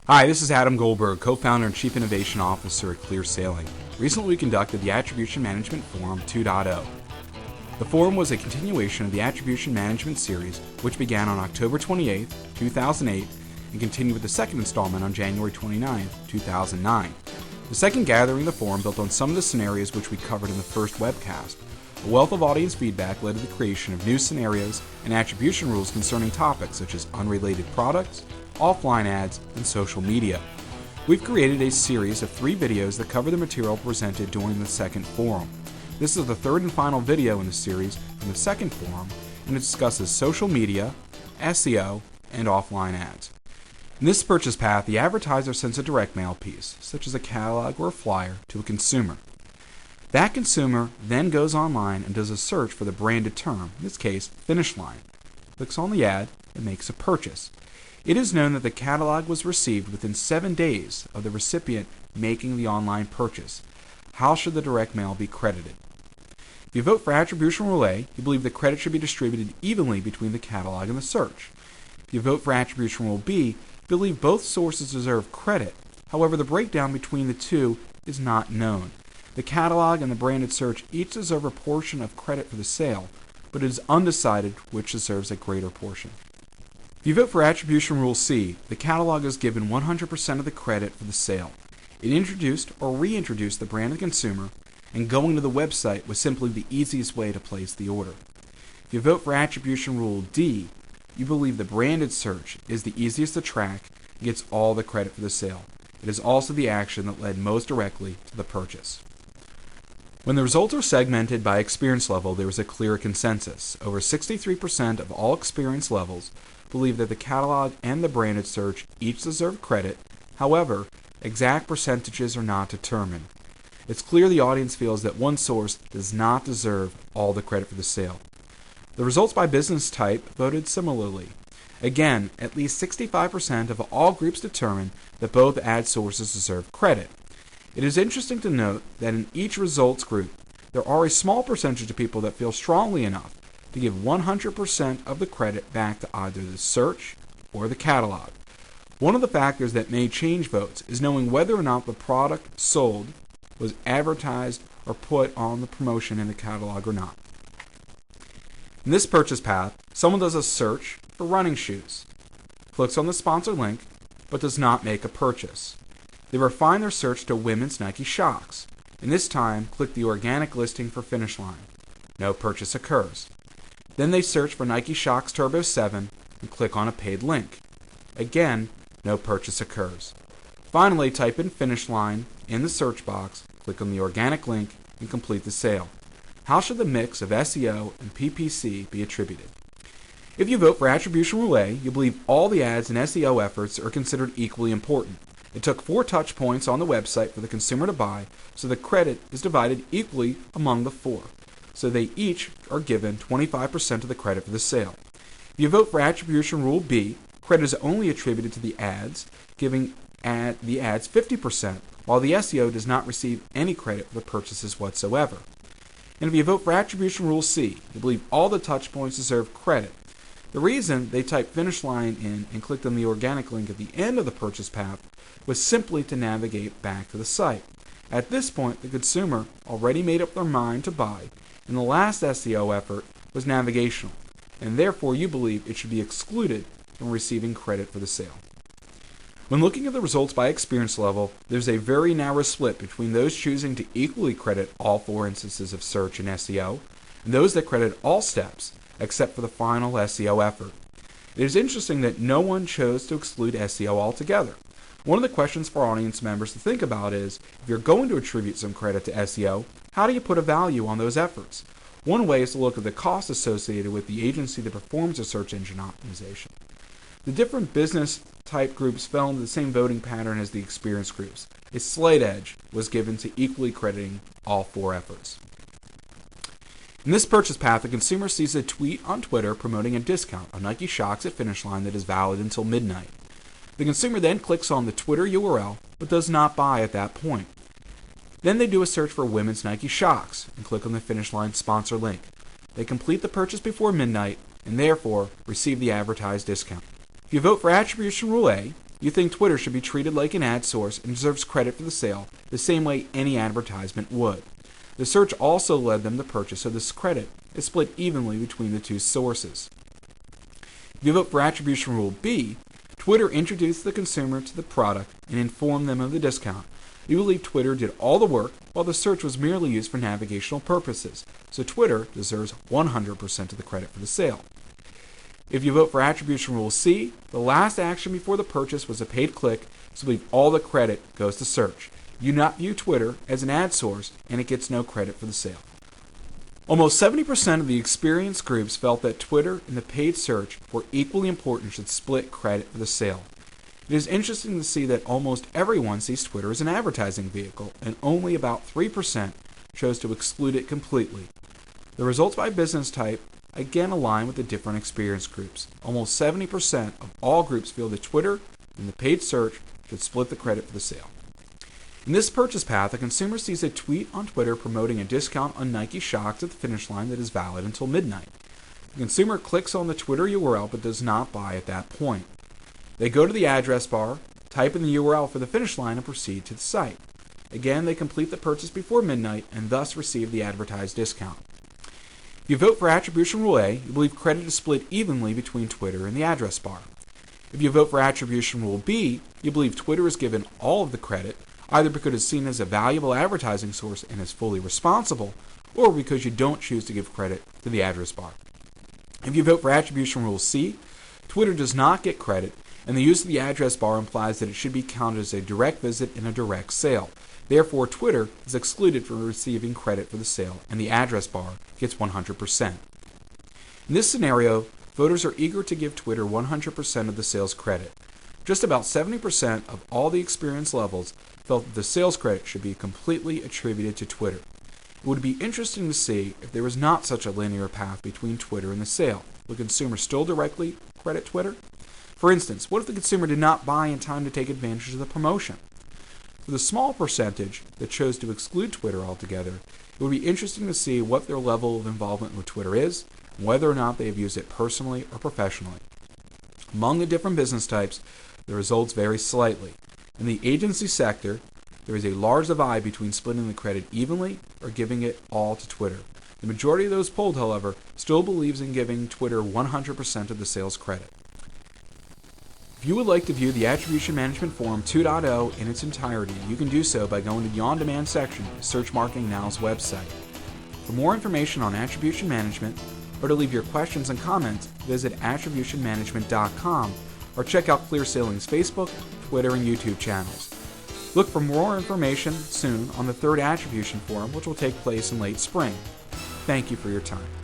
Hi, this is Adam Goldberg, co-founder and chief innovation officer at Clear Sailing. Recently we conducted the Attribution Management Forum 2.0. The forum was a continuation of the Attribution Management series, which began on October 28, 2008, and continued with the second installment on January 29, 2009. The second gathering of the forum built on some of the scenarios which we covered in the first webcast. A wealth of audience feedback led to the creation of new scenarios and attribution rules concerning topics such as unrelated products, offline ads, and social media. We've created a series of 3 videos that cover the material presented during the second forum. This is the third and final video in the series from the second forum, and it discusses social media, SEO, and offline ads. In this purchase path, the advertiser sends a direct mail piece, such as a catalog or a flyer, to a consumer. That consumer then goes online and does a search for the branded term, in this case, finish line, clicks on the ad, and makes a purchase. It is known that the catalog was received within 7 days of the recipient making the online purchase. How should the direct mail be credited? If you vote for Attribution Rule A, you believe the credit should be distributed evenly between the catalog and the search. If you vote for Attribution Rule B, you believe both sources deserve credit. However, the breakdown between the two is not known. The catalog and the branded search each deserve a portion of credit for the sale, but it is undecided which deserves a greater portion. If you vote for Attribution Rule C, the catalog is given 100% of the credit for the sale. It introduced or reintroduced the brand of the consumer, and going to the website was simply the easiest way to place the order. If you vote for Attribution Rule D, you believe the branded search is the easiest to track and gets all the credit for the sale. It is also the action that led most directly to the purchase. When the results are segmented by experience level, there is a clear consensus. Over 63% of all experience levels believe that the catalog and the branded search each deserve credit. However, exact percentages are not determined. It's clear the audience feels that one source does not deserve all the credit for the sale. The results by business type voted similarly. Again, at least 65% of all groups determined that both ad sources deserve credit. It is interesting to note that in each results group, there are a small percentage of people that feel strongly enough to give 100% of the credit back to either the search or the catalog. One of the factors that may change votes is knowing whether or not the product sold was advertised or put on the promotion in the catalog or not. In this purchase path, someone does a search for running shoes, clicks on the sponsor link, but does not make a purchase. They refine their search to women's Nike Shox, and this time click the organic listing for Finish Line. No purchase occurs. Then they search for Nike Shox Turbo 7 and click on a paid link. Again, no purchase occurs. Finally, type in Finish Line in the search box, click on the organic link, and complete the sale. How should the mix of SEO and PPC be attributed? If you vote for Attribution Rule A, you believe all the ads and SEO efforts are considered equally important. It took 4 touch points on the website for the consumer to buy, so the credit is divided equally among the 4. So they each are given 25% of the credit for the sale. If you vote for Attribution Rule B, credit is only attributed to the ads, giving the ads 50%, while the SEO does not receive any credit for the purchases whatsoever. And if you vote for Attribution Rule C, you believe all the touch points deserve credit. The reason they typed Finish Line in and clicked on the organic link at the end of the purchase path was simply to navigate back to the site. At this point, the consumer already made up their mind to buy, and the last SEO effort was navigational, and therefore you believe it should be excluded from receiving credit for the sale. When looking at the results by experience level, there's a very narrow split between those choosing to equally credit all 4 instances of search and SEO, and those that credit all steps except for the final SEO effort. It is interesting that no one chose to exclude SEO altogether. One of the questions for audience members to think about is, if you're going to attribute some credit to SEO, how do you put a value on those efforts? One way is to look at the cost associated with the agency that performs a search engine optimization. The different business type groups fell into the same voting pattern as the experience groups. A slight edge was given to equally crediting all 4 efforts. In this purchase path, the consumer sees a tweet on Twitter promoting a discount on Nike Shox at Finish Line that is valid until midnight. The consumer then clicks on the Twitter URL but does not buy at that point. Then they do a search for women's Nike Shox and click on the Finish Line sponsor link. They complete the purchase before midnight and therefore receive the advertised discount. If you vote for Attribution Rule A, you think Twitter should be treated like an ad source and deserves credit for the sale the same way any advertisement would. The search also led them to purchase, so this credit is split evenly between the two sources. If you vote for Attribution Rule B, Twitter introduced the consumer to the product and informed them of the discount. You believe Twitter did all the work while the search was merely used for navigational purposes, so Twitter deserves 100% of the credit for the sale. If you vote for Attribution Rule C, the last action before the purchase was a paid click, so believe all the credit goes to search. You do not view Twitter as an ad source, and it gets no credit for the sale. Almost 70% of the experienced groups felt that Twitter and the paid search were equally important and should split credit for the sale. It is interesting to see that almost everyone sees Twitter as an advertising vehicle, and only about 3% chose to exclude it completely. The results by business type again align with the different experience groups. Almost 70% of all groups feel that Twitter and the paid search should split the credit for the sale. In this purchase path, a consumer sees a tweet on Twitter promoting a discount on Nike Shox at the finish line that is valid until midnight. The consumer clicks on the Twitter URL but does not buy at that point. They go to the address bar, type in the URL for the finish line, and proceed to the site. Again, they complete the purchase before midnight and thus receive the advertised discount. If you vote for Attribution Rule A, you believe credit is split evenly between Twitter and the address bar. If you vote for Attribution Rule B, you believe Twitter is given all of the credit, either because it's seen as a valuable advertising source and is fully responsible, or because you don't choose to give credit to the address bar. If you vote for Attribution Rule C, Twitter does not get credit, and the use of the address bar implies that it should be counted as a direct visit and a direct sale. Therefore, Twitter is excluded from receiving credit for the sale, and the address bar gets 100%. In this scenario, voters are eager to give Twitter 100% of the sales credit. Just about 70% of all the experience levels felt that the sales credit should be completely attributed to Twitter. It would be interesting to see if there was not such a linear path between Twitter and the sale. Would consumers still directly credit Twitter? For instance, what if the consumer did not buy in time to take advantage of the promotion? For the small percentage that chose to exclude Twitter altogether, it would be interesting to see what their level of involvement with Twitter is, and whether or not they have used it personally or professionally. Among the different business types, the results vary slightly. In the agency sector, there is a large divide between splitting the credit evenly or giving it all to Twitter. The majority of those polled, however, still believes in giving Twitter 100% of the sales credit. If you would like to view the Attribution Management Forum 2.0 in its entirety, you can do so by going to the On-Demand section of Search Marketing Now's website. For more information on attribution management, or to leave your questions and comments, visit attributionmanagement.com or check out ClearSailing's Facebook, Twitter, and YouTube channels. Look for more information soon on the third Attribution Forum, which will take place in late spring. Thank you for your time.